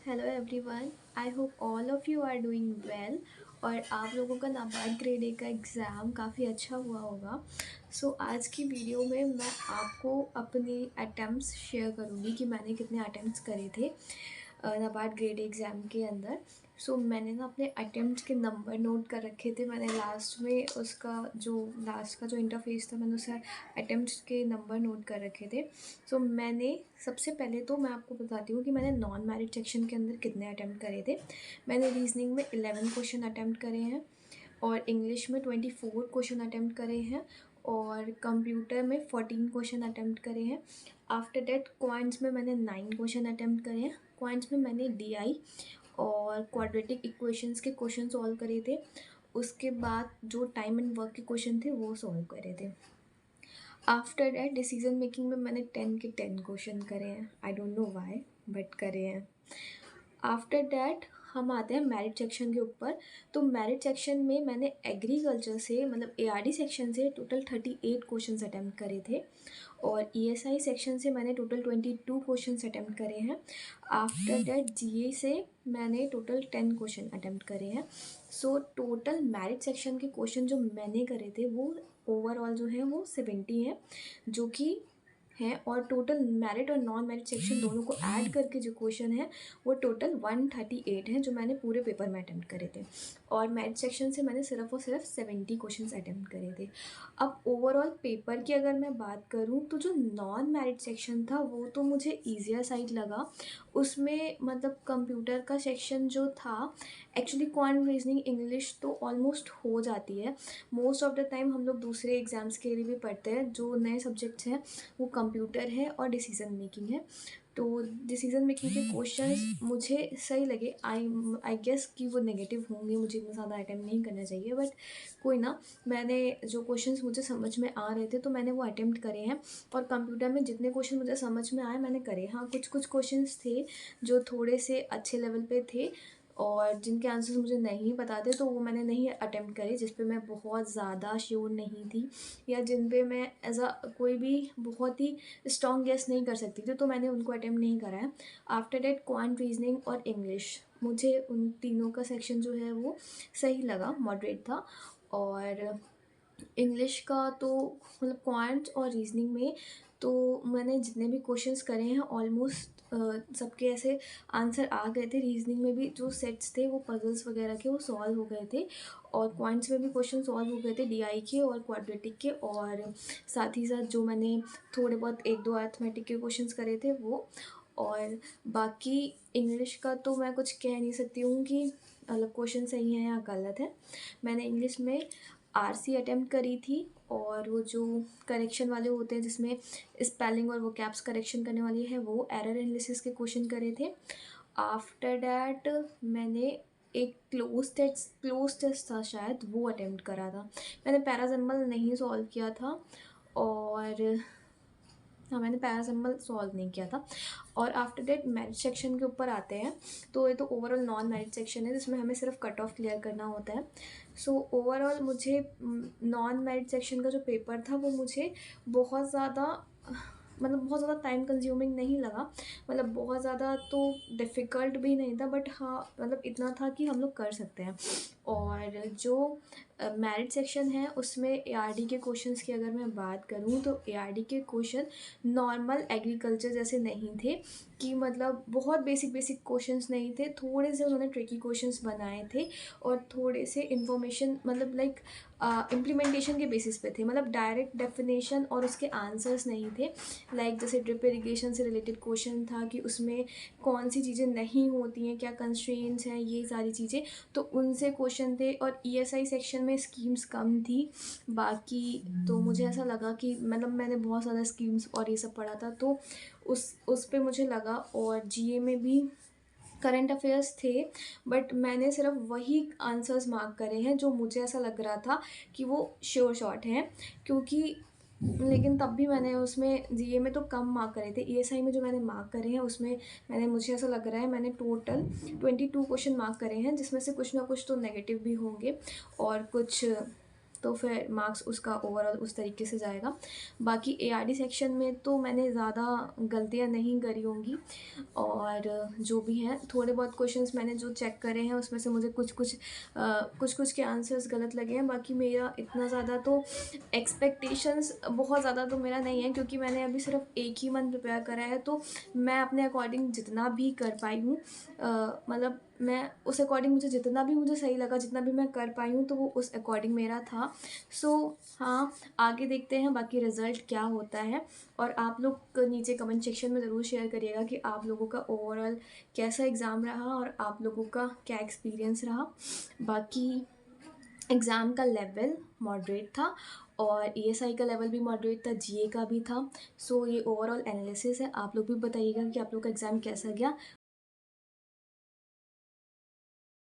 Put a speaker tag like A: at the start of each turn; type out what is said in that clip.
A: Hello everyone, I hope all of you are doing well. और आप लोगों का नाबार्ड ग्रेड ए का एग्ज़ाम काफ़ी अच्छा हुआ होगा। आज की वीडियो में मैं आपको अपने अटेम्प्ट्स शेयर करूँगी कि मैंने कितने अटेम्प्ट्स करे थे नाबार्ड ग्रेड एग्ज़ाम के अंदर। मैंने ना अपने अटेम्प्ट्स के नंबर नोट कर रखे थे। मैंने लास्ट में उसका जो लास्ट का जो इंटरफेस था, मैंने उसे अटेम्प्ट्स के नंबर नोट कर रखे थे। मैंने सबसे पहले तो मैं आपको बताती हूँ कि मैंने नॉन मैरिट सेक्शन के अंदर कितने अटैम्प्ट करे थे। मैंने रीजनिंग में 11 क्वेश्चन अटैम्प्ट करे हैं और इंग्लिश में 24 क्वेश्चन अटैम्प्ट करे हैं और कंप्यूटर में 14 क्वेश्चन अटैम्प्ट करे हैं। आफ्टर दैट क्वांट्स में मैंने 9 क्वेश्चन अटैम्प्ट करे हैं। क्वांट्स में मैंने डीआई और क्वाड्रेटिक इक्वेशंस के क्वेश्चन सॉल्व करे थे। उसके बाद जो टाइम एंड वर्क के क्वेश्चन थे वो सॉल्व करे थे। आफ्टर डैट डिसीजन मेकिंग में मैंने 10 के 10 क्वेश्चन करे हैं। I don't know why, but करे हैं। आफ्टर डैट हम आते हैं मेरिट सेक्शन के ऊपर। मेरिट सेक्शन में मैंने एग्रीकल्चर से मतलब एआरडी सेक्शन से टोटल 38 क्वेश्चंस अटैम्प्ट करे थे और ईएसआई सेक्शन से मैंने टोटल 22 क्वेश्चंस अटैम्प्ट करे हैं। आफ्टर डैट जीए से मैंने टोटल 10 क्वेश्चन अटैम्प्ट करे हैं। टोटल मेरिट सेक्शन के क्वेश्चन जो मैंने करे थे वो ओवरऑल जो है वो 70 हैं, जो कि हैं। और टोटल मेरिट और नॉन मेरिट सेक्शन दोनों को ऐड करके जो क्वेश्चन है वो टोटल 138 हैं, जो मैंने पूरे पेपर में अटैम्प्ट करे थे। और मेरिट सेक्शन से मैंने सिर्फ और सिर्फ 70 क्वेश्चंस अटैम्प्ट करे थे। अब ओवरऑल पेपर की अगर मैं बात करूँ तो जो नॉन मेरिट सेक्शन था वो तो मुझे ईजियर साइड लगा। उसमें मतलब कंप्यूटर का सेक्शन जो था, एक्चुअली क्वांट रीजनिंग इंग्लिश तो ऑलमोस्ट हो जाती है। मोस्ट ऑफ द टाइम हम लोग दूसरे एग्ज़ाम्स के लिए भी पढ़ते हैं। जो नए सब्जेक्ट्स हैं वो कंप्यूटर है और डिसीज़न मेकिंग है। डिसीज़न मेकिंग के क्वेश्चंस मुझे सही लगे। आई गेस कि वो नेगेटिव होंगे, मुझे इतना ज़्यादा अटैम्प्ट नहीं करना चाहिए, बट कोई ना। मैंने जो क्वेश्चंस मुझे समझ में आ रहे थे तो मैंने वो अटैम्प्ट करे हैं। और कंप्यूटर में जितने क्वेश्चन मुझे समझ में आए मैंने करे। हाँ, कुछ कुछ क्वेश्चंस थे जो थोड़े से अच्छे लेवल पे थे और जिनके आंसर्स मुझे नहीं पता थे तो वो मैंने नहीं अटैम्प्ट करे, जिस पे मैं बहुत ज़्यादा श्योर नहीं थी या जिन पे मैं एज अ कोई भी बहुत ही स्ट्रॉन्ग गेस नहीं कर सकती थी, तो मैंने उनको अटैम्प्ट नहीं करा है। आफ्टर डेट क्वांट रीजनिंग और इंग्लिश, मुझे उन तीनों का सेक्शन जो है वो सही लगा, मॉडरेट था। और इंग्लिश का तो मतलब क्वांट और रीजनिंग में तो मैंने जितने भी क्वेश्चंस करे हैं ऑलमोस्ट सबके ऐसे आंसर आ गए थे। रीजनिंग में भी जो सेट्स थे वो पजल्स वगैरह के वो सॉल्व हो गए थे और क्वांट्स में भी क्वेश्चन सॉल्व हो गए थे डीआई के और क्वाड्रेटिक के। और साथ ही साथ जो मैंने थोड़े बहुत एक दो अर्थमेटिक के क्वेश्चंस करे थे वो। और बाकी इंग्लिश का तो मैं कुछ कह नहीं सकती हूँ कि मतलब क्वेश्चन सही है या गलत है। मैंने इंग्लिश में आरसी अटेम्प्ट करी थी और वो जो करेक्शन वाले होते हैं जिसमें स्पेलिंग और वो कैप्स करेक्शन करने वाली है वो एरर एनालिसिस के क्वेश्चन करे थे। आफ्टर डैट मैंने एक क्लोज टेस्ट था शायद, वो अटेम्प्ट करा था। मैंने पैराजम्बल नहीं सॉल्व किया था और हाँ, मैंने पैरासिम्बल सॉल्व नहीं किया था। और आफ्टर डेट मेरिट सेक्शन के ऊपर आते हैं। ये तो ओवरऑल नॉन मेरिट सेक्शन है जिसमें हमें सिर्फ कट ऑफ क्लियर करना होता है। ओवरऑल मुझे नॉन मेरिट सेक्शन का जो पेपर था वो मुझे बहुत ज़्यादा मतलब बहुत ज़्यादा टाइम कंज्यूमिंग नहीं लगा। मतलब बहुत ज़्यादा तो डिफ़िकल्ट भी नहीं था, बट हाँ मतलब इतना था कि हम लोग कर सकते हैं। और जो मेरिट सेक्शन है उसमें एआरडी के क्वेश्चंस की अगर मैं बात करूँ तो एआरडी के क्वेश्चन नॉर्मल एग्रीकल्चर जैसे नहीं थे कि मतलब बहुत बेसिक बेसिक क्वेश्चंस नहीं थे। थोड़े से उन्होंने ट्रिकी क्वेश्चंस बनाए थे और थोड़े से इन्फॉर्मेशन मतलब लाइक इम्प्लीमेंटेशन के बेसिस पे थे। मतलब डायरेक्ट डेफिनेशन और उसके आंसर्स नहीं थे। लाइक जैसे ड्रिप इरिगेशन से रिलेटेड क्वेश्चन था कि उसमें कौन सी चीज़ें नहीं होती हैं, क्या कंस्ट्रेंट्स हैं, ये सारी चीज़ें, तो उनसे क्वेश्चन थे। और ईएसआई सेक्शन में स्कीम्स कम थी। बाकी तो मुझे ऐसा लगा कि मतलब मैंने बहुत ज़्यादा स्कीम्स और ये सब पढ़ा था तो उस पे मुझे लगा। और जीए में भी करंट अफेयर्स थे, बट मैंने सिर्फ वही आंसर्स मार्क करे हैं जो मुझे ऐसा लग रहा था कि वो श्योर शॉट हैं। क्योंकि लेकिन तब भी मैंने उसमें जीए में तो कम मार्क करे थे। ईएसआई में जो मैंने मार्क करे हैं उसमें मुझे ऐसा लग रहा है मैंने टोटल 22 क्वेश्चन मार्क करे हैं, जिसमें से कुछ ना कुछ तो नेगेटिव भी होंगे और कुछ तो फिर मार्क्स उसका ओवरऑल उस तरीके से जाएगा। बाकी एआरडी सेक्शन में तो मैंने ज़्यादा गलतियाँ नहीं करी होंगी, और जो भी हैं थोड़े बहुत क्वेश्चंस मैंने जो चेक करे हैं उसमें से मुझे कुछ के आंसर्स गलत लगे हैं। बाकी मेरा इतना ज़्यादा तो एक्सपेक्टेशंस बहुत ज़्यादा तो मेरा नहीं है, क्योंकि मैंने अभी सिर्फ एक ही मंथ प्रिपेयर करा है, तो मैं अपने अकॉर्डिंग जितना भी कर पाई हूँ, मतलब मैं उस अकॉर्डिंग मुझे जितना भी मुझे सही लगा, जितना भी मैं कर पाई हूँ, तो वो उस अकॉर्डिंग मेरा था। सो हाँ, आगे देखते हैं बाकी रिज़ल्ट क्या होता है। और आप लोग नीचे कमेंट सेक्शन में ज़रूर शेयर करिएगा कि आप लोगों का ओवरऑल कैसा एग्ज़ाम रहा और आप लोगों का क्या एक्सपीरियंस रहा। बाकी एग्ज़ाम का लेवल मॉडरेट था, और ईएसआई का लेवल भी मॉडरेट था, जीए का भी था। सो ये ओवरऑल एनालिसिस है। आप लोग भी बताइएगा कि आप लोग का एग्ज़ाम कैसा गया।